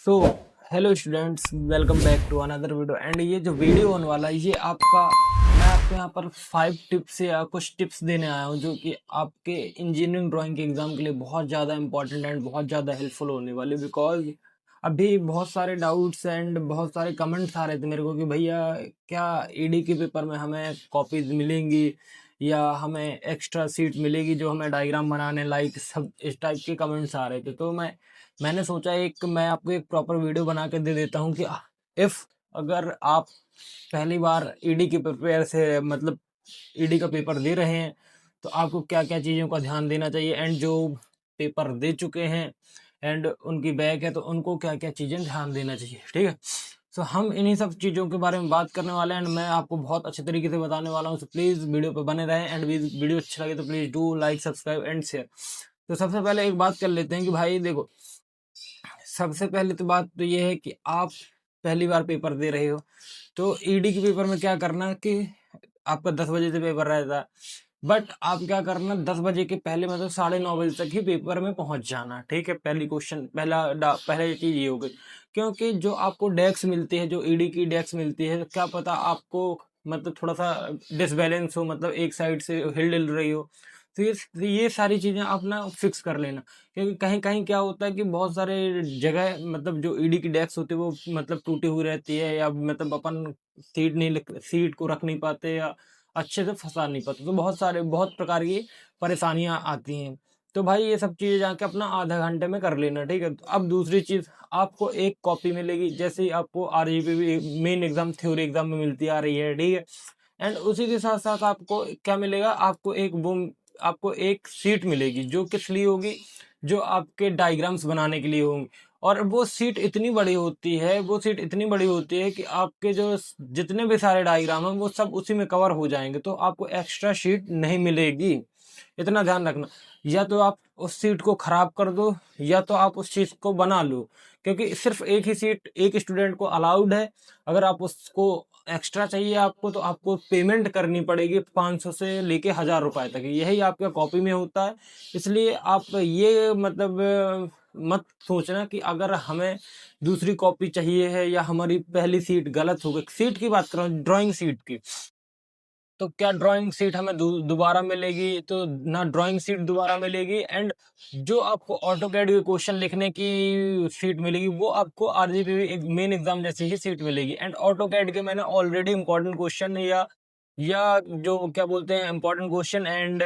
So hello students, welcome back to another video. And ये जो video होने वाला है ये आपका, मैं आपको यहाँ पर 5 टिप्स या कुछ टिप्स देने आया हूँ जो कि आपके इंजीनियरिंग ड्राइंग के एग्जाम के लिए बहुत ज़्यादा इंपॉर्टेंट एंड बहुत ज़्यादा हेल्पफुल होने वाले। बिकॉज अभी बहुत सारे डाउट्स एंड बहुत सारे कमेंट्स आ रहे थे मेरे को कि भैया क्या ईडी के पेपर में हमें कॉपीज मिलेंगी या हमें एक्स्ट्रा सीट मिलेगी जो हमें डायग्राम बनाने लाइक सब इस टाइप के कमेंट्स आ रहे थे। तो मैंने सोचा मैं आपको एक प्रॉपर वीडियो बना के दे देता हूँ कि इफ अगर आप पहली बार ईडी के प्रिपेयर से मतलब ईडी का पेपर दे रहे हैं तो आपको क्या क्या चीज़ों का ध्यान देना चाहिए, एंड जो पेपर दे चुके हैं एंड उनकी बैक है तो उनको क्या क्या चीज़ें ध्यान देना चाहिए। ठीक है, सो हम इन्हीं सब चीज़ों के बारे में बात करने वाले हैं एंड मैं आपको बहुत अच्छे तरीके से बताने वाला हूँ। सो प्लीज़ वीडियो पे बने रहें एंड वीडियो अच्छा लगे तो please do like subscribe and share. तो सबसे पहले एक बात कर लेते हैं कि भाई देखो, सबसे पहले तो बात तो ये है कि आप पहली बार पेपर दे रहे हो तो ईडी के पेपर में क्या करना कि आपका 10 बजे से पेपर रहता है, बट आप क्या करना 10 बजे के पहले मतलब 9:30 तक ही पेपर में पहुंच जाना। ठीक है, पहली क्वेश्चन पहले चीज ये हो गई। क्योंकि जो आपको डेस्क मिलती है, जो ईडी की डेस्क मिलती है, क्या पता आपको मतलब थोड़ा सा डिसबैलेंस हो, मतलब एक साइड से हिल डुल रही हो। तो ये सारी चीजें आप ना फिक्स कर लेना। क्योंकि कहीं कहीं क्या होता है कि बहुत सारे जगह मतलब जो ईडी की डेस्क होती है वो मतलब टूटी हुई रहती है या मतलब अपन सीट को रख नहीं पाते या अच्छे से फंसा नहीं पाते, तो बहुत प्रकार की परेशानियां आती हैं। तो भाई ये सब चीजें जाके अपना आधा घंटे में कर लेना। ठीक है, तो अब दूसरी चीज, आपको एक कॉपी मिलेगी जैसे ही आपको RGP main exam theory exam में मिलती आ रही है। ठीक है, एंड उसी के साथ साथ आपको क्या मिलेगा, आपको एक सीट मिलेगी जो किस लिए होगी, जो आपके डायग्राम्स बनाने के लिए होंगी। और वो सीट इतनी बड़ी होती है कि आपके जो जितने भी सारे डायग्राम हैं वो सब उसी में कवर हो जाएंगे, तो आपको एक्स्ट्रा शीट नहीं मिलेगी। इतना ध्यान रखना, या तो आप उस सीट को खराब कर दो या तो आप उस चीज को बना लो। क्योंकि सिर्फ एक ही सीट एक स्टूडेंट को अलाउड है। अगर आप उसको एक्स्ट्रा चाहिए आपको तो आपको पेमेंट करनी पड़ेगी 500 से लेके 1000 रुपए तक, यही आपका कॉपी में होता है। इसलिए आप ये मतलब मत सोचना कि अगर हमें दूसरी कॉपी चाहिए है या हमारी पहली सीट गलत हो गई। सीट की बात कर रहा हूँ, ड्राइंग सीट की, तो क्या ड्राइंग सीट हमें दोबारा मिलेगी? तो ना ड्राइंग सीट दोबारा मिलेगी, एंड जो आपको ऑटो कैड के क्वेश्चन लिखने की सीट मिलेगी वो आपको आरजीपी मेन एग्जाम जैसी ही सीट मिलेगी। एंड ऑटो कैड के मैंने ऑलरेडी इंपॉर्टेंट क्वेश्चन या जो क्या बोलते हैं important question and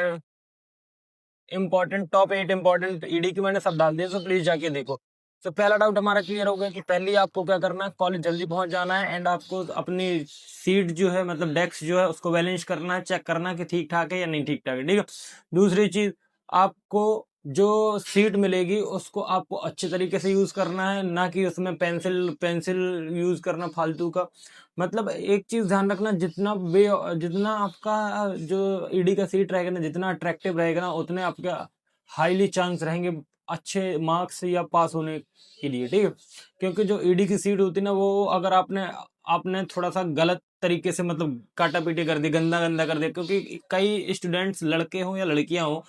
important top 8 important ED की मैंने सब डाल दिए, तो प्लीज जाके देखो। तो पहला डाउट हमारा क्लियर हो गया कि पहले आपको क्या करना है, कॉलेज जल्दी पहुंच जाना है एंड आपको अपनी सीट जो है मतलब डेस्क जो है उसको बैलेंस करना है, चेक करना है कि ठीक ठाक है या नहीं ठीक ठाक है। ठीक है, दूसरी चीज, आपको जो सीट मिलेगी उसको आपको अच्छे तरीके से यूज करना है, ना कि उसमें पेंसिल पेंसिल यूज करना फालतू का। मतलब एक चीज ध्यान रखना, जितना आपका जो ईडी का सीट रहेगा ना, जितना अट्रैक्टिव रहेगा ना, उतने आपके हाईली चांस रहेंगे अच्छे मार्क्स या पास होने के लिए। ठीक है, क्योंकि जो ईडी की सीट होती है ना, वो अगर आपने आपने थोड़ा सा गलत तरीके से मतलब काटा पीटी कर दी, गंदा गंदा कर दिया, क्योंकि कई स्टूडेंट्स लड़के हों या लड़कियां हों,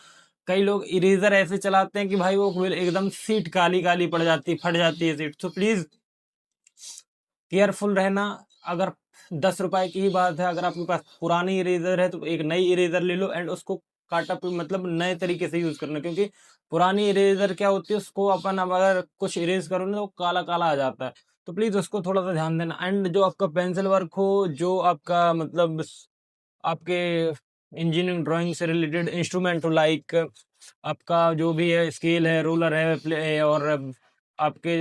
कई लोग इरेजर ऐसे चलाते हैं कि भाई वो एकदम सीट काली काली पड़ जाती, फट जाती है सीट। तो प्लीज केयरफुल रहना। अगर 10 रुपए की ही बात है, अगर आपके पास पुरानी इरेजर है तो एक नई इरेजर ले लो एंड उसको मतलब नए तरीके से यूज करना। क्योंकि पुरानी इरेजर क्या होती है, उसको अपन अब अगर कुछ इरेज करो ना तो काला काला आ जाता है। तो प्लीज उसको थोड़ा सा ध्यान देना। एंड जो आपका पेंसिल वर्क हो, जो आपका मतलब आपके इंजीनियरिंग ड्राइंग से रिलेटेड इंस्ट्रूमेंट हो, लाइक आपका जो भी है स्केल है, रोलर है, और आपके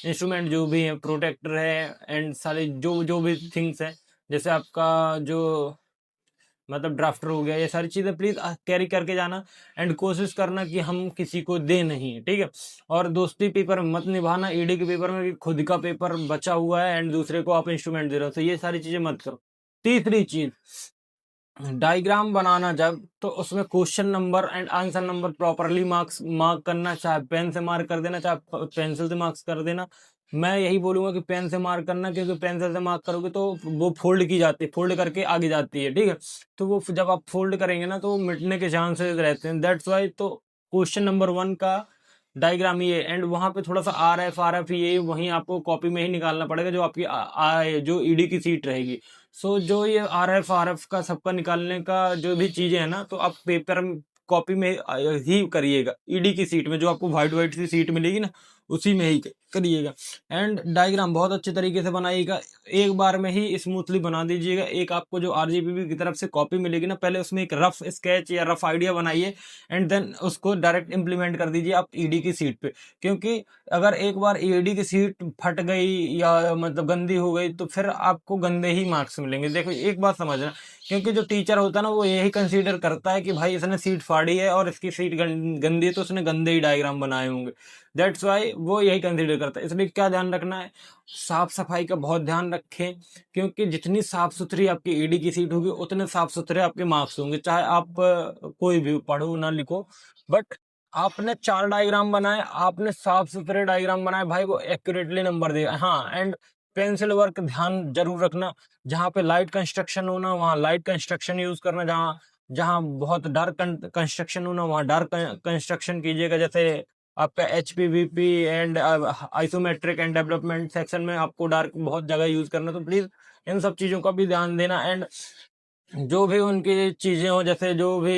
इंस्ट्रूमेंट जो भी है, प्रोटेक्टर है एंड सारे जो जो भी थिंग्स हैं, जैसे आपका जो मतलब ड्राफ्टर हो गया, ये सारी चीजें प्लीज कैरी करके जाना। एंड कोशिश करना कि हम किसी को दे नहीं। ठीक है, और दोस्ती पेपर मत निभाना। ईडी के पेपर में भी खुद का पेपर बचा हुआ है एंड दूसरे को आप इंस्ट्रूमेंट दे रहे हो, तो ये सारी चीजें मत करो। तीसरी चीज, डायग्राम बनाना जब, तो उसमें question number and answer number properly mark करना, चाहे पेन से मार्क कर देना चाहे पेंसिल से मार्क्स कर देना। मैं यही बोलूंगा कि पेन से मार्क करना, क्योंकि पेंसिल से मार्क करोगे तो वो फोल्ड की जाती है, फोल्ड करके आगे जाती है। ठीक है, तो वो जब आप फोल्ड करेंगे ना तो वो मिटने के चांसेस रहते हैं, दैट्स वाई। तो क्वेश्चन नंबर 1 का डायग्राम ये, एंड वहां पे थोड़ा सा आर एफ ये वहीं आपको कॉपी में ही निकालना पड़ेगा, जो आपकी जो ईडी की सीट रहेगी। सो जो ये आर एफ का सबका निकालने का जो भी चीजें है ना, तो आप पेपर कॉपी में ही करिएगा, ईडी की सीट में जो आपको व्हाइट व्हाइट सी सीट मिलेगी ना, उसी में ही करिएगा। एंड डायग्राम बहुत अच्छे तरीके से बनाइएगा, एक बार में ही स्मूथली बना दीजिएगा। एक आपको जो आरजीबीबी की तरफ से कॉपी मिलेगी ना, पहले उसमें एक रफ स्केच या रफ आइडिया बनाइए, एंड देन उसको डायरेक्ट इंप्लीमेंट कर दीजिए आप ईडी की सीट पे। क्योंकि अगर एक बार ईडी की सीट फट गई या मतलब गंदी हो गई, तो फिर आपको गंदे ही मार्क्स मिलेंगे। देखो एक बात समझना, क्योंकि जो टीचर होता है ना, वो यही कंसीडर करता है कि भाई इसने सीट फाड़ी है और इसकी सीट गंदी है, तो उसने गंदे ही डायग्राम बनाए होंगे। दैट्स वाई वो यही कंसीडर करता है। इसलिए क्या ध्यान रखना है, साफ सफाई का बहुत ध्यान रखें, क्योंकि जितनी साफ सुथरी आपकी ईडी की सीट होगी, उतने साफ सुथरे आपके मार्क्स होंगे। चाहे आप कोई भी पढ़ो ना लिखो, बट आपने 4 डायग्राम बनाए, आपने साफ सुथरे डायग्राम बनाए, भाई वो एक्यूरेटली नंबर देगा। हाँ, एंड पेंसिल वर्क ध्यान जरूर रखना, जहाँ पे लाइट कंस्ट्रक्शन होना वहाँ लाइट कंस्ट्रक्शन यूज करना, जहाँ जहाँ बहुत डार्क कंस्ट्रक्शन होना वहाँ डार्क कंस्ट्रक्शन कीजिएगा। जैसे आपका HPVP and isometric and development section में आपको डार्क बहुत जगह यूज करना, तो प्लीज इन सब चीजों का भी ध्यान देना। एंड जो भी उनकी चीजें हो, जैसे जो भी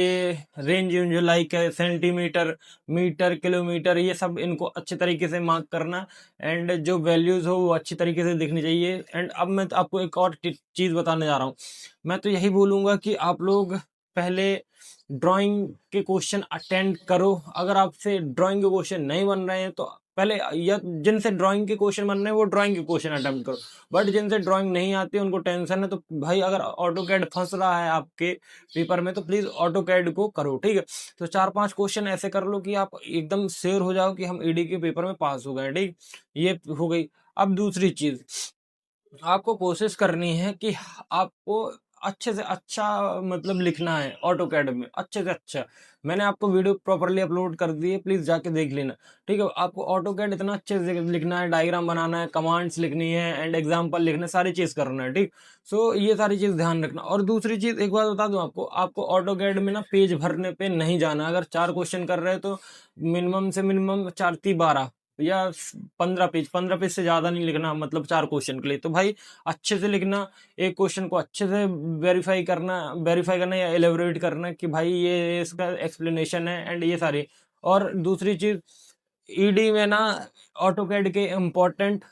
रेंज जो लाइक है, सेंटीमीटर, मीटर, किलोमीटर, ये सब इनको अच्छे तरीके से मार्क करना, एंड जो वैल्यूज हो वो अच्छी तरीके से दिखनी चाहिए। एंड अब मैं तो आपको एक और चीज बताने जा रहा हूँ। मैं तो यही बोलूंगा कि आप लोग पहले ड्राइंग के क्वेश्चन अटेंड करो। अगर आपसे ड्राइंग के क्वेश्चन नहीं बन रहे हैं, तो पहले या जिनसे ड्राइंग के क्वेश्चन बन रहे हैं वो ड्राइंग के क्वेश्चन अटेम्प्ट करो। बट जिनसे ड्राइंग नहीं आती, उनको टेंशन है, तो भाई अगर ऑटो कैड फंस रहा है आपके पेपर में, तो प्लीज ऑटो कैड को करो, ठीक है। तो 4-5 क्वेश्चन ऐसे कर लो कि आप एकदम श्योर हो जाओ कि हम ईडी के पेपर में पास हो गए, ठीक। ये हो गई। अब दूसरी चीज, आपको कोशिश करनी है कि आपको अच्छे से अच्छा मतलब लिखना है ऑटो कैड में, अच्छे से अच्छा। मैंने आपको वीडियो प्रॉपरली अपलोड कर दी है, प्लीज जाके देख लेना, ठीक है। आपको ऑटो कैड इतना अच्छे से लिखना है, डायग्राम बनाना है, कमांड्स लिखनी है, एंड एग्जाम्पल लिखना है, सारी चीज करना है, ठीक। सो ये सारी चीज ध्यान रखना। और दूसरी चीज एक बात बता दूं आपको ऑटो कैड में ना पेज भरने पे नहीं जाना। अगर 4 क्वेश्चन कर रहे हैं, तो मिनिमम से मिनिमम 4-12 या 15 पेज से ज्यादा नहीं लिखना, मतलब 4 क्वेश्चन के लिए। तो भाई अच्छे से लिखना, एक क्वेश्चन को अच्छे से वेरीफाई करना या एलेबोरेट करना कि भाई ये इसका एक्सप्लेनेशन है, एंड ये सारी। और दूसरी चीज, ईडी में ना ऑटोकैड के इम्पोर्टेंट,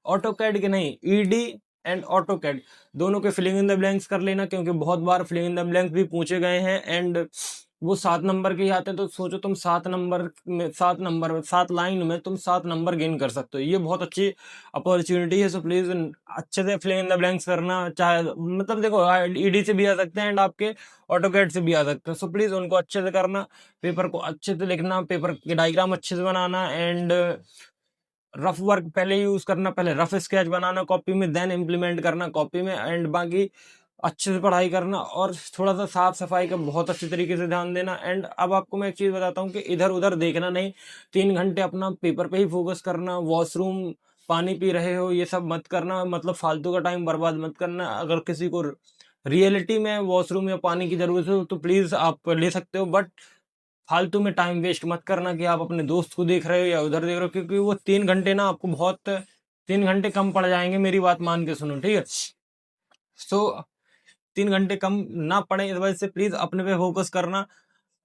ऑटोकैड के नहीं, ईडी एंड ऑटोकैड दोनों के फिलिंग इन द ब्लैंक्स कर लेना, क्योंकि बहुत बार फिलिंग इन द ब्लैंक्स भी पूछे गए हैं, एंड वो 7 नंबर के ही आते हैं। तो सोचो तुम 7 लाइन में तुम 7 नंबर गेन कर सकते हो, ये बहुत अच्छी अपॉर्चुनिटी है। सो प्लीज अच्छे से फिलिंग इन द ब्लैंक्स करना। चाहे मतलब देखो, ईडी से भी आ सकते हैं एंड आपके ऑटोकैड से भी आ सकते हैं। सो प्लीज उनको अच्छे से करना, पेपर को अच्छे से लिखना, पेपर के डायग्राम अच्छे से बनाना, एंड रफ वर्क पहले यूज करना, पहले रफ स्केच बनाना कॉपी में, देन इम्प्लीमेंट करना कॉपी में, एंड बाकी अच्छे से पढ़ाई करना। और थोड़ा सा साफ सफाई का बहुत अच्छे तरीके से ध्यान देना। एंड अब आपको मैं एक चीज बताता हूँ कि इधर उधर देखना नहीं, 3 घंटे अपना पेपर पे ही फोकस करना। वॉशरूम, पानी पी रहे हो, ये सब मत करना, मतलब फालतू का टाइम बर्बाद मत करना। अगर किसी को रियलिटी में वॉशरूम या पानी की जरूरत हो, तो प्लीज आप ले सकते हो, बट फालतू में टाइम वेस्ट मत करना कि आप अपने दोस्त को देख रहे हो या उधर देख रहे हो, क्योंकि वो 3 घंटे ना आपको बहुत, 3 घंटे कम पड़ जाएंगे, मेरी बात मान के सुनो, ठीक है। सो 3 घंटे कम ना पड़े, इस वजह से प्लीज अपने पे फोकस करना।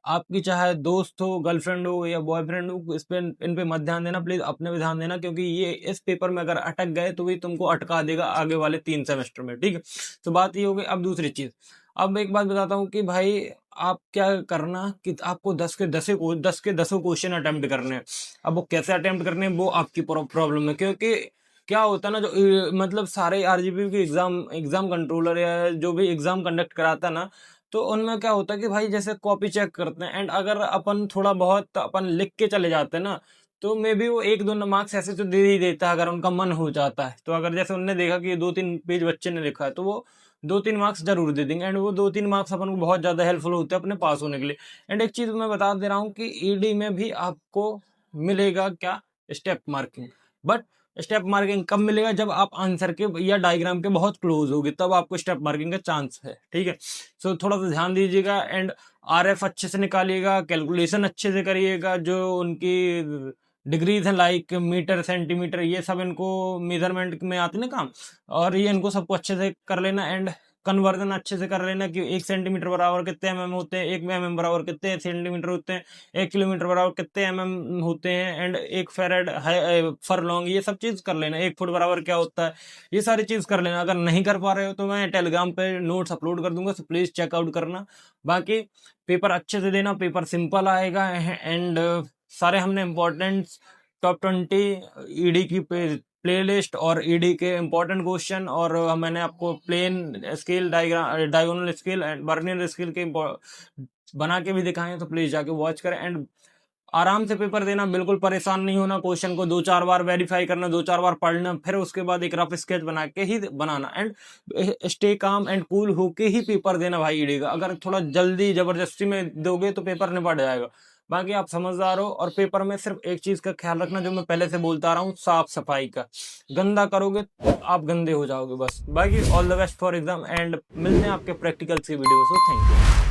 आपकी चाहे दोस्त हो, गर्लफ्रेंड हो या बॉयफ्रेंड हो, इस पे इन पे मत ध्यान देना, प्लीज अपने पे ध्यान देना, क्योंकि ये इस पेपर में अगर अटक गए तो भी तुमको अटका देगा आगे वाले 3 सेमेस्टर में, ठीक है। तो बात ये हो गई। अब दूसरी चीज, अब एक बात बताता हूँ कि भाई आप क्या करना कि आपको 10 के 10 क्वेश्चन अटेम्प्ट करने हैं। अब वो कैसे अटेम्प्ट करने हैं वो आपकी प्रॉब्लम है, क्योंकि क्या होता है ना, जो मतलब सारे आरजीबी के एग्जाम कंट्रोलर या जो भी एग्जाम कंडक्ट कराता है ना, तो उनमें क्या होता है कि भाई जैसे कॉपी चेक करते हैं, एंड अगर अपन थोड़ा बहुत अपन लिख के चले जाते हैं ना, तो मे बी वो 1-2 मार्क्स ऐसे तो दे ही देता है, अगर उनका मन हो जाता है। तो अगर जैसे उनने देखा कि ये 2-3 पेज बच्चे ने लिखा है, तो वो 2-3 मार्क्स जरूर दे देंगे, एंड वो 2-3 मार्क्स अपन को बहुत ज्यादा हेल्पफुल होते हैं अपने पास होने के लिए। एंड एक चीज मैं बता दे रहा हूँ कि ईडी में भी आपको मिलेगा क्या, step marking. But step marking कब मिलेगा, जब आप आंसर के या डायग्राम के बहुत क्लोज होगे, तब आपको स्टेप मार्किंग का चांस है, ठीक है। सो थोड़ा सा ध्यान दीजिएगा, एंड आरएफ अच्छे से निकालिएगा, कैलकुलेशन अच्छे से करिएगा, जो उनकी डिग्रीज हैं लाइक मीटर सेंटीमीटर, ये सब इनको मेजरमेंट में आते ना काम, और ये इनको सबको अच्छे से कर लेना एंड कन्वर्जन अच्छे से कर लेना कि 1 सेंटीमीटर बराबर कितने mm होते हैं, 1 mm बराबर कितने सेंटीमीटर होते हैं, 1 किलोमीटर बराबर कितने mm होते हैं, एंड 1 फैरेड फर लॉन्ग, ये सब चीज कर लेना, 1 फुट बराबर क्या होता है, ये सारी चीज कर लेना। अगर नहीं कर पा रहे हो तो मैं टेलीग्राम पे नोट्स अपलोड कर दूंगा, सो प्लीज चेकआउट करना। बाकी पेपर अच्छे से देना, पेपर सिंपल आएगा एंड सारे हमने इम्पोर्टेंट टॉप 20 ईडी की प्लेलिस्ट और ईडी के इम्पोर्टेंट क्वेश्चन, और मैंने आपको plain scale, diagonal scale and vernier scale के बना के भी दिखाए हैं, तो प्लीज जाके वॉच करें एंड आराम से पेपर देना, बिल्कुल परेशान नहीं होना। क्वेश्चन को 2-4 बार वेरीफाई करना, 2-4 बार पढ़ना, फिर उसके बाद एक रफ स्केच बना के ही बनाना and stay calm and cool होके ही पेपर देना भाई ईडी का। अगर थोड़ा जल्दी जबरदस्ती में दोगे तो पेपर निपट जाएगा। बाकी आप समझदार हो, और पेपर में सिर्फ एक चीज का ख्याल रखना जो मैं पहले से बोलता आ रहा हूँ, साफ सफाई का। गंदा करोगे तो आप गंदे हो जाओगे बस। बाकी all the best for exam and मिलते हैं आपके प्रैक्टिकल्स की वीडियो। So thank you.